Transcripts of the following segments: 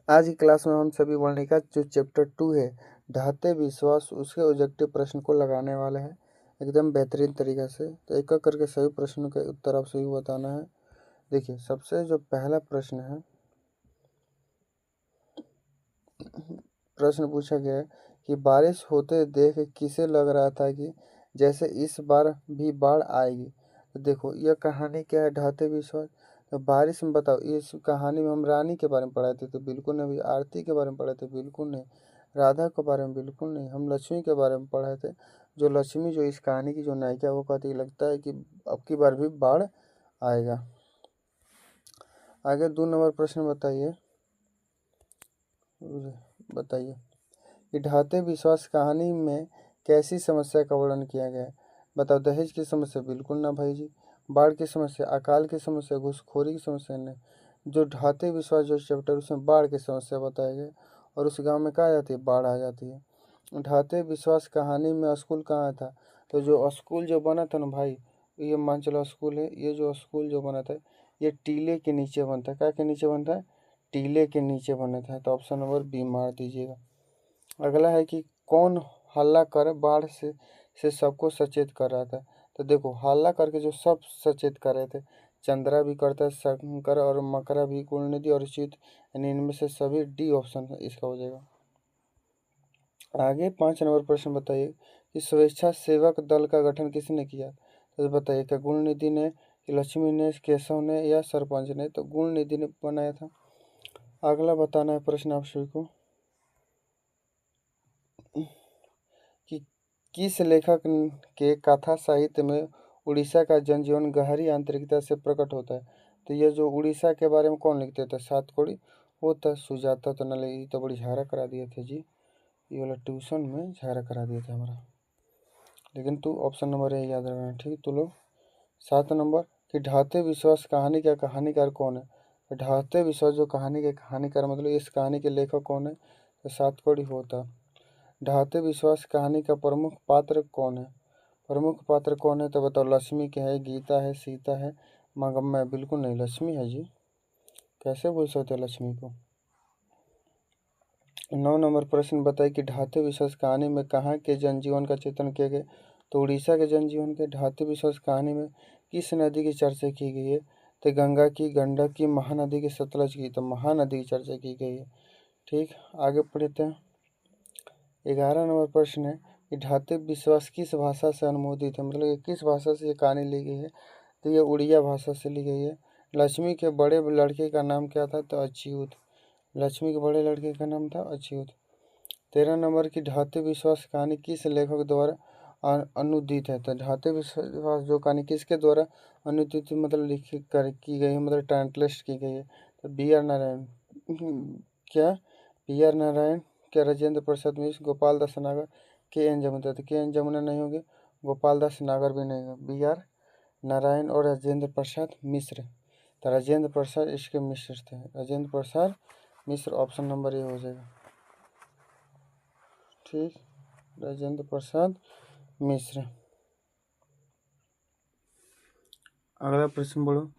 आज की क्लास में हम सभी वर्णिका जो चैप्टर 2 है ढाते विश्वास उसके ऑब्जेक्टिव प्रश्न को लगाने वाले हैं एकदम बेहतरीन तरीके से। तो एक एक करके सभी प्रश्नों के उत्तर आप सभी बताना है। देखिए सबसे जो पहला प्रश्न है, प्रश्न पूछा गया है कि बारिश होते देख किसे लग रहा था कि जैसे इस बार भी बाढ़ आएगी। तो देखो यह कहानी क्या है, ढाते विश्वास। तो बारिश में बताओ, इस कहानी में हम रानी के बारे में पढ़ाए थे तो बिल्कुल नहीं, आरती के बारे में पढ़े थे बिल्कुल नहीं, राधा के बारे में बिल्कुल नहीं, हम लक्ष्मी के बारे में पढ़े थे। जो लक्ष्मी जो इस कहानी की जो नायिका वो कहती लगता है कि अब की बार भी बाढ़ आएगा। आगे 2 नंबर प्रश्न बताइए बताइए कि ढाते विश्वास कहानी में कैसी समस्या का वर्णन किया गया है। बताओ, दहेज की समस्या बिल्कुल ना भाई जी, बाढ़ की समस्या, अकाल की समस्या, घूसखोरी की समस्या नहीं। जो ढाते विश्वास जो चैप्टर उसमें बाढ़ की समस्या बताई गई और उस गांव में क्या आ जाती है, बाढ़ आ जाती है। ढाते विश्वास कहानी में स्कूल कहाँ था, तो जो स्कूल जो बना था ना भाई, ये मान चलो स्कूल है, ये जो स्कूल जो बना था ये टीले के नीचे बनता है। क्या के नीचे बनता है, टीले के नीचे बना था। तो ऑप्शन नंबर बी मार दीजिएगा। अगला है कि कौन हल्ला कर बाढ़ से सबको सचेत कर रहा था। तो देखो हल्ला करके जो सब सचेत कर रहे थे, चंद्रा भी करता है, शंकर और मकरा भी, कुलनिधि और च्युत, यानी इनमें से सभी डी ऑप्शन है इसका हो जाएगा। आगे 5 नंबर प्रश्न बताइए कि स्वेच्छा सेवक दल का गठन किसने किया। तो बताइए क्या गुणनिधि ने, कि लक्ष्मी ने, केशव ने या सरपंच ने। तो गुणनिधि ने बनाया था। अगला बताना है प्रश्न आप सभी को कि किस लेखक के कथा साहित्य में उड़ीसा का जनजीवन गहरी आंतरिकता से प्रकट होता है। तो ये जो उड़ीसा के बारे में कौन लिखते थे, सातकोड़ी, वो था सुजाता। तो न ये तो बड़ी झारा करा दिए थे जी, ये वाला ट्यूशन में झारा करा दिया था हमारा। लेकिन तू ऑप्शन नंबर ए याद रखना, ठीक। तो लोग 7 नंबर कि ढाते विश्वास कहानी का कहानीकार कौन है। तो ढाते विश्वास जो कहानी के कहानीकार मतलब इस कहानी के लेखक कौन है, तो सातकोड़ी होता। ढाते विश्वास कहानी का प्रमुख पात्र कौन है, प्रमुख पात्र कौन है। तो बताओ, लक्ष्मी के है, गीता है, सीता है, मंगम्मा है। बिल्कुल नहीं, लक्ष्मी है जी, कैसे बोल सकते हैं लक्ष्मी को। 9 नंबर प्रश्न बताइए कि ढाते विश्वास कहानी में कहाँ के जनजीवन का चित्रण किया गया। तो उड़ीसा के जनजीवन के। ढाते विश्वास कहानी में किस नदी की चर्चा की गई है। तो गंगा की, गंडक की, महानदी की, सतलज की। तो महानदी की चर्चा की गई है, ठीक। आगे पढ़ते हैं। 11 नंबर प्रश्न है कि ढाते विश्वास किस भाषा से अनुमोदित है, मतलब ये किस भाषा से ये कहानी ली गई है। तो ये उड़िया भाषा से ली गई है। लक्ष्मी के बड़े लड़के का नाम क्या था, तो अच्युत। लक्ष्मी के बड़े लड़के का नाम था अच्युत। 13 नंबर की ढाते विश्वास कहानी किस लेखक द्वारा अनुदित है। तो ढाते विश्वास जो कहानी किसके द्वारा अनुदित मतलब लिखी कर की गई है, मतलब ट्रांसलेट की गई है। तो बी आर नारायण, क्या बी आर नारायण, क्या राजेंद्र प्रसाद मिश्र, गोपाल दास नागर, के एन जमुना। तो के एन जमुना नहीं होंगे, गोपाल दास नागर भी नहीं होगा, बी आर नारायण और राजेंद्र प्रसाद मिश्र। तो राजेंद्र प्रसाद इसके मिश्र थे, Rajendra Prasad Mishra, option number A हो जाएगा, ठीक। राजेंद्र प्रसाद मिश्र। अगला प्रश्न बोलो।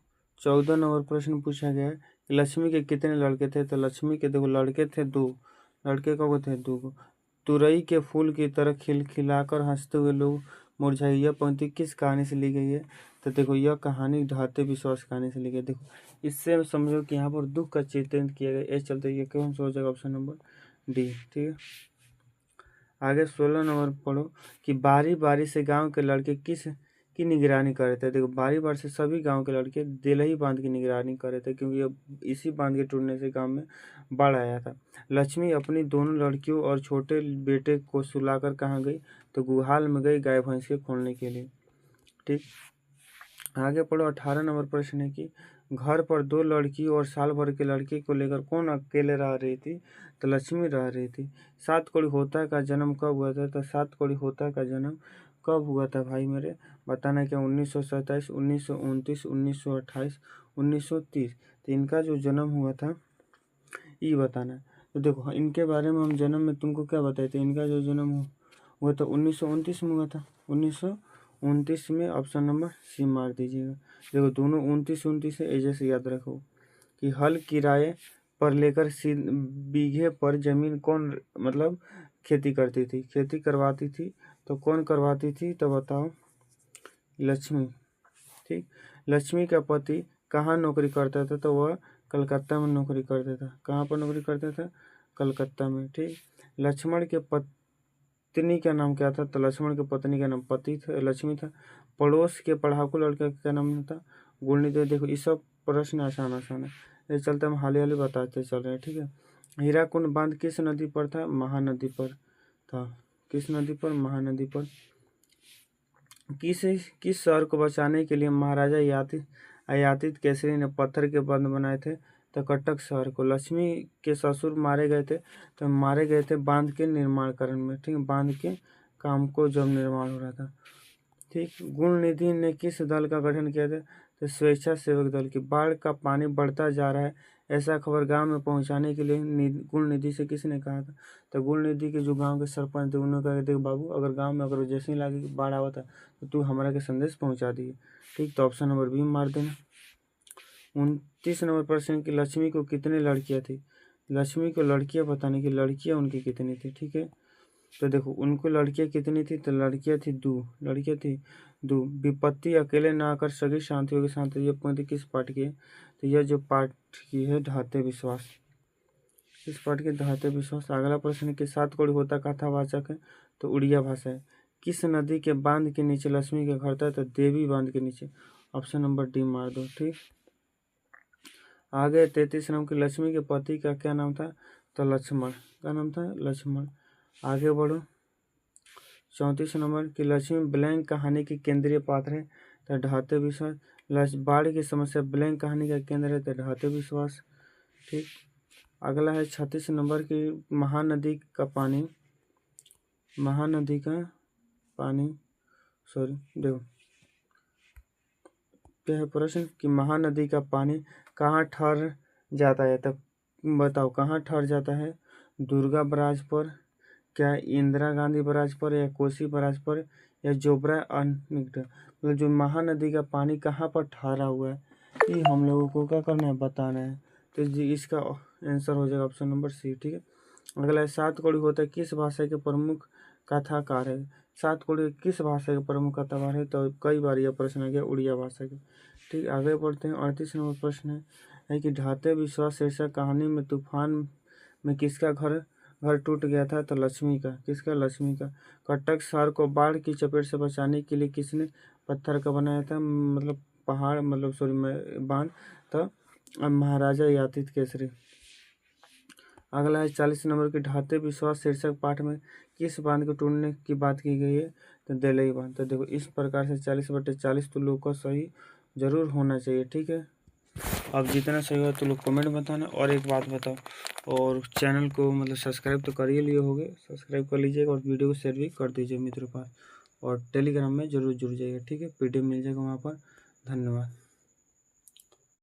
14 नंबर प्रश्न पूछा गया है कि लक्ष्मी के कितने लड़के थे। तो लक्ष्मी के देखो लड़के थे 2, लड़के कब थे 2 तुरई के फूल की तरह खिलखिलाकर हंसते हुए लोग मुरझाई। यह पंक्ति किस कहानी से ली गई है। तो देखो यह कहानी ढाते विश्वास कहानी से ली गई है। देखो इससे समझो कि यहाँ पर दुख का चित्रण किया गया, इस चलते ये कौन सा हो जाएगा, ऑप्शन नंबर डी, ठीक है। आगे 16 नंबर पढ़ो कि बारी बारी से गांव के लड़के किस की निगरानी कर रहे थे। देखो बारी बारी से सभी गांव के लड़के देलही बांध की निगरानी कर रहे थे, क्योंकि ये इसी बांध के टूटने से गांव में बाढ़ आया था। लक्ष्मी अपनी दोनों लड़कियों और छोटे बेटे को सुलाकर कहाँ गई, तो गुहाल में गई गाय भैंस के खोलने के लिए, ठीक। आगे पढ़ो। 18 नंबर प्रश्न है कि घर पर 2 लड़की और साल भर के लड़के को लेकर कौन अकेले रह रही थी। तो लक्ष्मी रह रही थी। सातकोड़ी होता का जन्म कब हुआ था। तो सातकोड़ी होता का जन्म कब हुआ था भाई मेरे, बताना है क्या, 1927, 1929, 1928, 1930। तो इनका जो जन्म हुआ था ये बताना है। तो देखो इनके बारे में हम जन्म में तुमको क्या बताए थे, इनका जो जन्म हुआ था 1929 में हुआ था, 1929 में, ऑप्शन नंबर सी मार दीजिएगा। देखो दोनों 29 29 है, ऐसे से याद रखो कि हल किराए पर लेकर बीघे पर जमीन कौन मतलब खेती करती थी, खेती करवाती थी, तो कौन करवाती थी तो बताओ, लक्ष्मी। ठीक, लक्ष्मी का पति कहाँ नौकरी करता था, तो वह कलकत्ता में नौकरी करता था। कहाँ पर नौकरी करता था, कलकत्ता में। ठीक, लक्ष्मण के पत्नी का नाम क्या था, तो लक्ष्मण के पत्नी का नाम पति था, लक्ष्मी था। पड़ोस के पढ़ाकू लड़के का नाम था, गुणनिधि। देखो ये सब प्रश्न आसान आसान है, ये चलते हम हाली हाली बताते चल रहे हैं। ठीक है, हीराकुंड बांध किस नदी पर था, महानदी पर था। किस नदी पर, महानदी पर। किस शहर को बचाने के लिए महाराजा अयातित केसरी ने पत्थर के बंध बनाए थे, तो कटक शहर को। लक्ष्मी के ससुर मारे गए थे, तो मारे गए थे बांध के निर्माण कारण में। ठीक, बांध के काम को जब निर्माण हो रहा था। ठीक, गुणनिधि ने किस दल का गठन किया था, तो स्वेच्छा सेवक दल की। बाढ़ का पानी बढ़ता जा रहा है, ऐसा खबर गांव में पहुंचाने के लिए गुणनिधि से किसने कहा था, तो गुणनिधि के जो गांव के सरपंच थे उन्होंने कहा, देख बाबू, अगर गांव में अगर जैसे ही लागे बाढ़ आवा था तो तू हमारा के संदेश पहुंचा दिए। ठीक, तो ऑप्शन नंबर बी मार देना। 29 नंबर प्रश्न की लक्ष्मी को कितनी लड़कियां थी, लक्ष्मी को लड़कियां बताने की, लड़कियां उनकी कितनी थी। ठीक है, तो देखो उनको लड़कियां कितनी थी, तो लड़कियां थी दो। विपत्ति अकेले ना आकर सभी शांतियों के साथ। ये पंक्ति किस पाठ की है, तो यह जो पाठ की है ढाते विश्वास, इस पाठ के ढाते विश्वास। अगला प्रश्न के 7 कौड़ी होता कथावाचक है, तो उड़िया भाषा है। किस नदी के बांध के नीचे लक्ष्मी का घर था, तो देवी बांध के नीचे। ऑप्शन नंबर डी मार दो। ठीक, आगे 33 नंबर की लक्ष्मी के पति का क्या नाम था, तो लक्ष्मण। क्या नाम था, लक्ष्मण। आगे बढ़ो, 34 नंबर की लक्ष्मी ब्लैंक कहानी की केंद्रीय पात्र है, तो ढाते विश्वास। बाढ़ की समस्या ब्लैंक कहानी का केंद्र है, तो ढाते विश्वास। ठीक, अगला है 36 नंबर की महानदी का पानी, सॉरी देखो क्या है प्रश्न कि महानदी का पानी कहाँ ठहर जाता है, तब बताओ कहाँ ठहर जाता है, दुर्गा बराज पर, क्या इंदिरा गांधी बराज पर, या कोसी बराज पर, या जोबरा निकट। मतलब जो महानदी का पानी कहाँ पर ठहरा हुआ है, ये हम लोगों को क्या करना है, बताना है। तो जी इसका आंसर हो जाएगा ऑप्शन नंबर सी। ठीक है, अगला है 7 कौड़ी होता है किस भाषा के प्रमुख कथाकार है। 7 कौड़ी किस भाषा के प्रमुख कथाकार है, तो कई बार यह प्रश्न आ गया उड़िया भाषा के। ठीक, आगे बढ़ते हैं। 38 नंबर प्रश्न है कि ढाते विश्वास शीर्षक कहानी में तूफान में किसका घर टूट गया था, तो लक्ष्मी का। किसका, लक्ष्मी का। कटक शहर को बाढ़ की चपेट से बचाने के लिए किसने पत्थर का बनाया था, मतलब पहाड़, मतलब सॉरी बांध, तो महाराजा अयातित केसरी। अगला है 40 नंबर की ढाते विश्वास शीर्षक पाठ में किस बांध के टूटने की बात की गई है, तो देलई बांध। तो देखो इस प्रकार से 40/40 तो लोग का सही जरूर होना चाहिए। ठीक है, अब जितना सही हो तो लोग कमेंट बताना। और एक बात बताओ, और चैनल को मतलब सब्सक्राइब तो कर ही लिए होगे, सब्सक्राइब कर लीजिएगा और वीडियो को शेयर भी कर दीजिए मित्रों के पास। और टेलीग्राम में जरूर जुड़ जाइएगा। ठीक है, पीडीएफ मिल जाएगा वहाँ पर। धन्यवाद।